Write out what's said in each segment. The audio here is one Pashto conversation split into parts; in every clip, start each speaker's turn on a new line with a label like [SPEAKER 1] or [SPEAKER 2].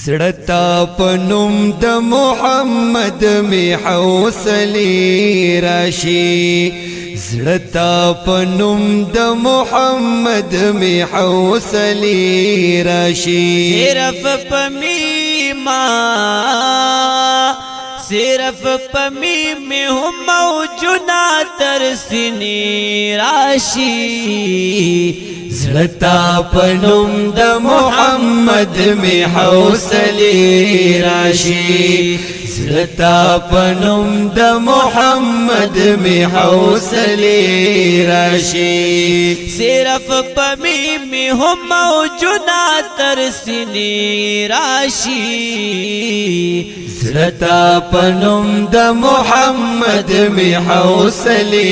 [SPEAKER 1] زړتا پنوم د محمد می حوصله راشي زړتا پنوم د محمد می حوصله راشي
[SPEAKER 2] صرف پمیما صرف پمی میں ہم موجونا ترسنی راشی
[SPEAKER 1] زړتا پنوم د محمد می حوصله راشي زړتا پنوم د محمد می حوصله راشي
[SPEAKER 2] صرف پمی میں ہم موجونا ترسنی راشی
[SPEAKER 1] زړتا پنوم د محمد می حوصله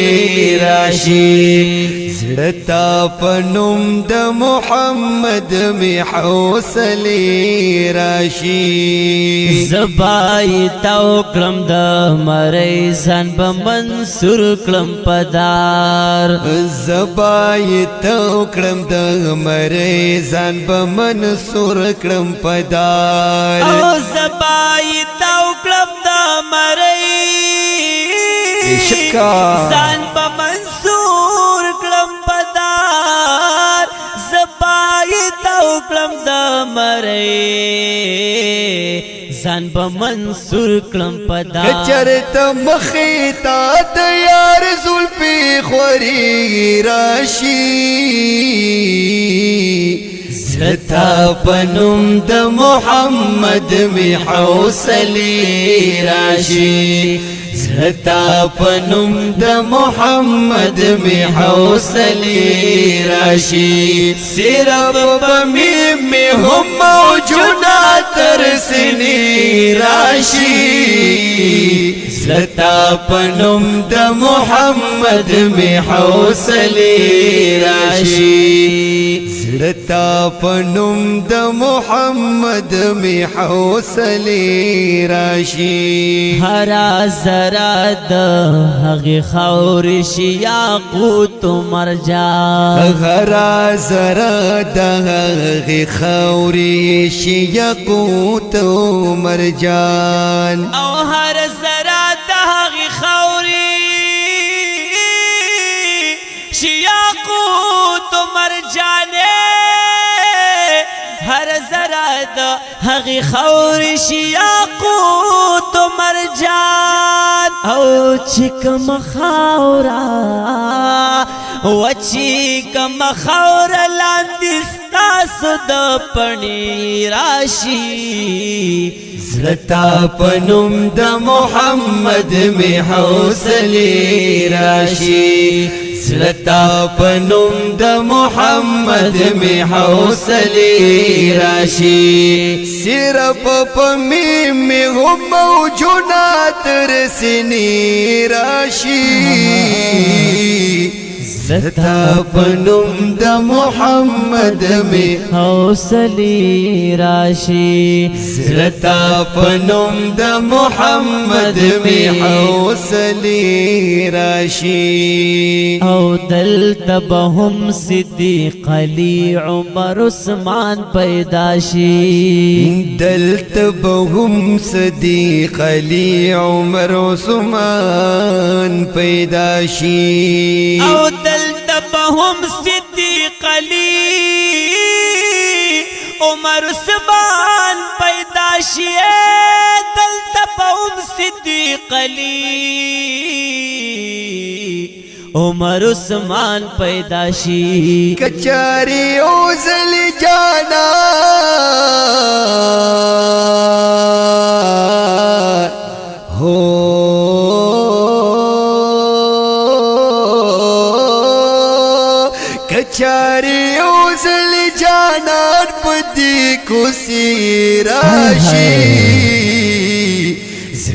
[SPEAKER 1] راشي زړتا پنوم د محمد می حوصله راشي
[SPEAKER 2] زبای تاو کلم د مری ځان به منصور کلم پدار
[SPEAKER 1] زبای تاو کلم د مری ځان به منصور کلم پدار
[SPEAKER 2] او زبای تاو کلم د مری ځان به منصور کلم پدار زبای تاو کلم د مری ځان به منصور کلم پدار
[SPEAKER 1] کچرت مخیتا د یار زلفی خوري راشي زړتا پنوم د محمد می حوصله راشي زړتا پنوم د محمد می حوصله راشي صرف پمی می هم موجونا ترسنی راشي زړتا پنوم د محمد می حوصله راشي زړتا پنوم د محمد می حوصله راشي
[SPEAKER 2] هر زرا د هغه خور شي یاقوت مرجان
[SPEAKER 1] هر زرا د هغه خور شي یاقوت مرجان
[SPEAKER 2] او هر زرا د هغه خور شي یاقوت مرجان هر زرا د هغه خور شي یاقوت مرجان او چکم خاورا وچکم خاورا لاندستا د پنی راشي
[SPEAKER 1] زړتا پنوم د محمد می حوصله راشي زړتا پنوم د محمد می حوصله راشي صرف پمی می هم موجونا ترسنی راشي زړتا پنوم د محمد می
[SPEAKER 2] حوصله راشي
[SPEAKER 1] زړتا پنوم د محمد می حوصله راشي
[SPEAKER 2] او دلته به هم صدیق علی عمر عثمان پیدا شي
[SPEAKER 1] دلته به هم صدیق علی عمر عثمان پیدا شي
[SPEAKER 2] او دلته به هم صدیق علی عمر عثمان پیدا شي دلته به هم صدیق علی عمر عثمان پیدا شي
[SPEAKER 1] کچاری اوزل جانا ہو کچاری اوزل جانا پدی کسی راشی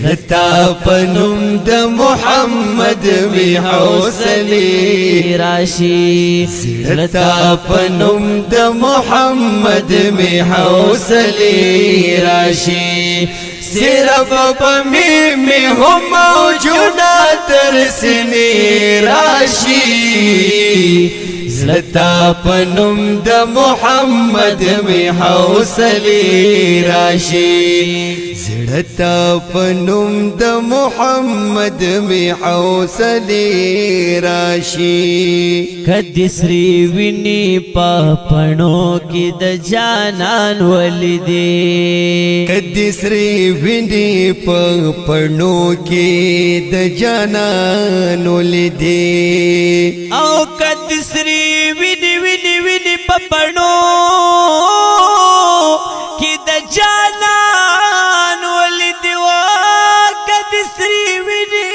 [SPEAKER 1] زړتا پنوم د محمد می حوصله
[SPEAKER 2] راشي
[SPEAKER 1] زړتا پنوم د محمد می حوصله راشي صرف پمی می هم موجونا ترسنی راشي زلتا پنم د محمد می حوصلی راشی زلتا پنم د محمد می حوصلی راشی
[SPEAKER 2] کدی سری ویني په پڼو کې د جانان ولیدې
[SPEAKER 1] کدی سری ویني په پڼو کې د جانان ولیدې
[SPEAKER 2] او کدی سری ویني ویني ویني په پڼو کې د جانان ولیدې وا کدی سری ویني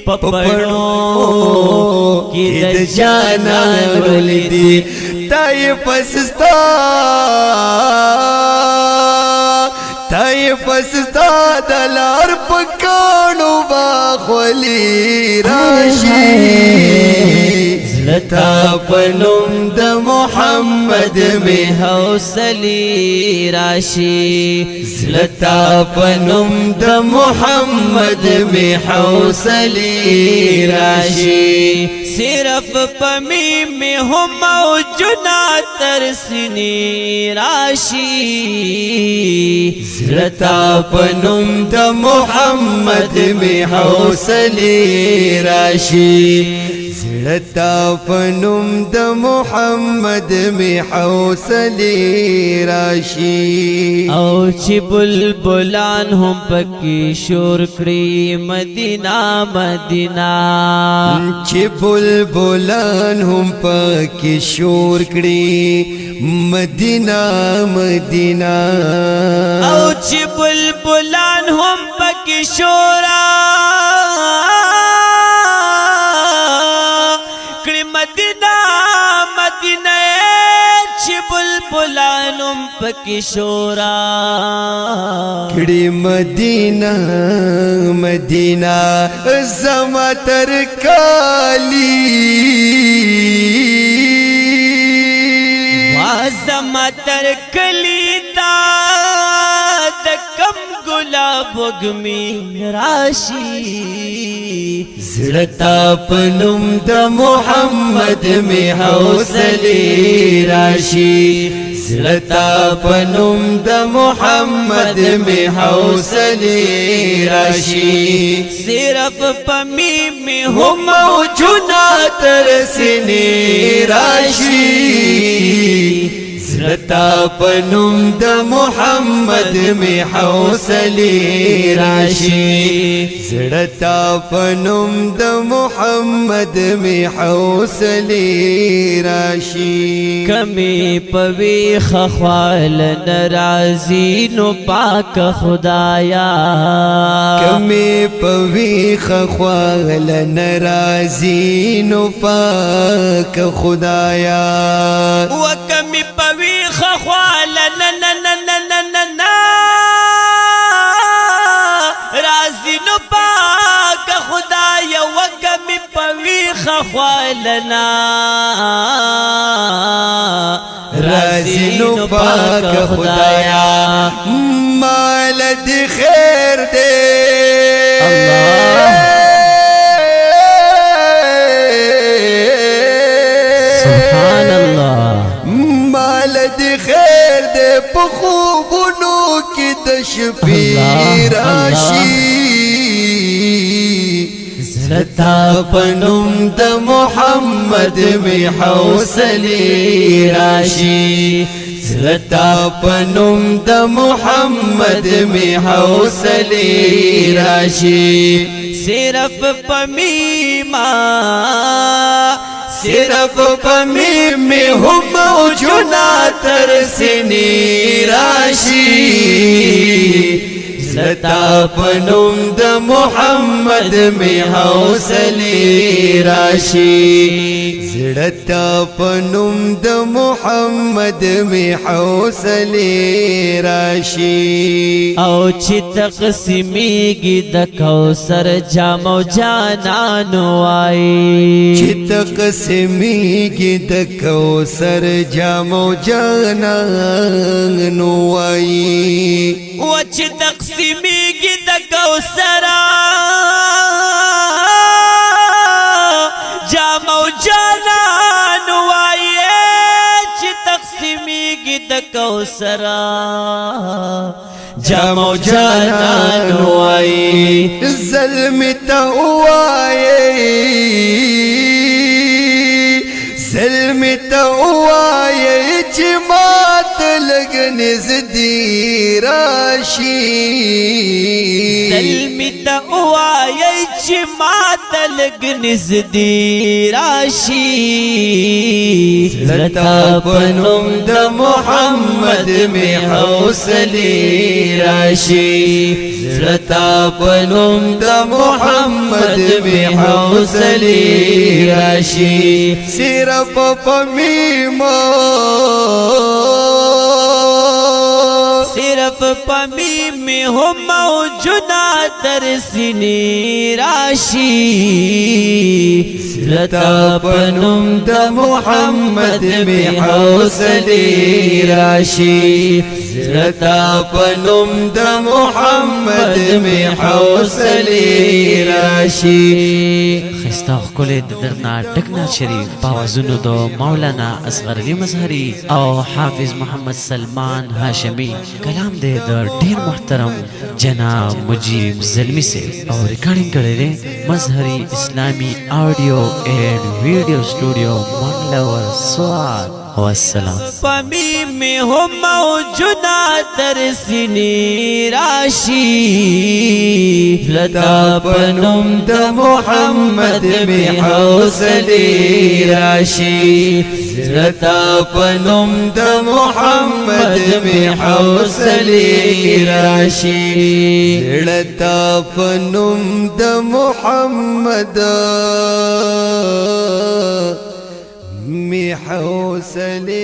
[SPEAKER 2] په پڼو کې د جانان ولیدې
[SPEAKER 1] تای پسستا دلار پکانو باخولی راشی زلتا پنم د محمد می
[SPEAKER 2] حوصلی راشی
[SPEAKER 1] زلتا پنم د محمد می حوصلی راشی
[SPEAKER 2] صرف پمی میں ہم موجنا ترسنی راشی
[SPEAKER 1] زلتا پنم د محمد می حوصلی راشی زلتا پنم د محمد می حوصلی راشی
[SPEAKER 2] او چی بلبلان هم پکی شور کری مدینہ مدینہ
[SPEAKER 1] چی بلبلان هم پکی شور کری مدینہ مدینہ
[SPEAKER 2] او چی بلبلان هم پکی شورا کری مدینہ مدینہ چی بلبلان هم پکی شورا
[SPEAKER 1] کڑی مدینہ مدینہ زما تر کالی
[SPEAKER 2] وازما تر کلی دا د کم گلاب وگمی راشی
[SPEAKER 1] زلتا پنم د محمد می حوصلی راشی زلتا پنم د محمد می حوصلی راشی
[SPEAKER 2] صرف پمی میں
[SPEAKER 1] هم موجنا ترسنی راشی زلتا پنم د محمد می حوصلی راشی زلتا پنم د محمد می حوصلی راشی
[SPEAKER 2] کمی پوی خخوال نرازی نو پاک خدایا
[SPEAKER 1] کمی پوی خخوال نرازی نو پاک خدایا
[SPEAKER 2] وکمی پوی خخوال نا رازی نو پاک خدایا وکمی پوی خخوالنا
[SPEAKER 1] رازی نو پاک خدایا مال دی خیر دے
[SPEAKER 2] سبحان اللہ
[SPEAKER 1] مال دی خیر دے پخوبنو کی دشپی راشی زلتا پنم د محمد می حوصلی راشی زلتا پنم د محمد می حوصلی راشی
[SPEAKER 2] صرف پمیما
[SPEAKER 1] صرف پمی میں ہم موجنا ترسنی راشی زلتا پنم د محمد میں حوصلی راشی زلتا پنم د محمد میں حوصلی راشی
[SPEAKER 2] او چی تقسیمیگی د کوثر جامو جانانو آئی
[SPEAKER 1] چی تقسیمیگی د کوثر جامو جانانو آئی
[SPEAKER 2] وچ تقسیمیگی د کوثر جامو جانانو سرا جامو جانان وای
[SPEAKER 1] ظلم توائی چی مات لگن زدی راشی
[SPEAKER 2] ظلم توائی چی مات لگن زدی راشی
[SPEAKER 1] زلتا پنم دا محمد می حوصلی راشی زلتا پنم دا محمد می حوصلی راشی صرف پمیمو
[SPEAKER 2] صرف پمی میں ہو موجنا در سینی راشی
[SPEAKER 1] زلتا پنم دا محمد می حوصلی راشی زلتا پنم دا محمد می حوصلی راشی
[SPEAKER 2] خستا خکل درنا ڈکنا شریف باوزنو دو مولانا اصغر علی مظہری او حافظ محمد سلمان ہاشمی کلام دے در ډیر محترم جناب مجیب زلمی سے اور ریکارڈنگ کرے رے مظہری اسلامی آڈیو اینڈ ویڈیو اسٹوڈیو منگلور سوات والسلام پمی میں ہو موجنا در سینی راشی
[SPEAKER 1] لتا پنم دا محمد می حوصلی راشی لتا پنم دا محمد می حوصلی راشی لتا پنم دا محمد می حوصلی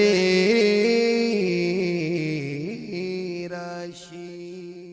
[SPEAKER 1] راشی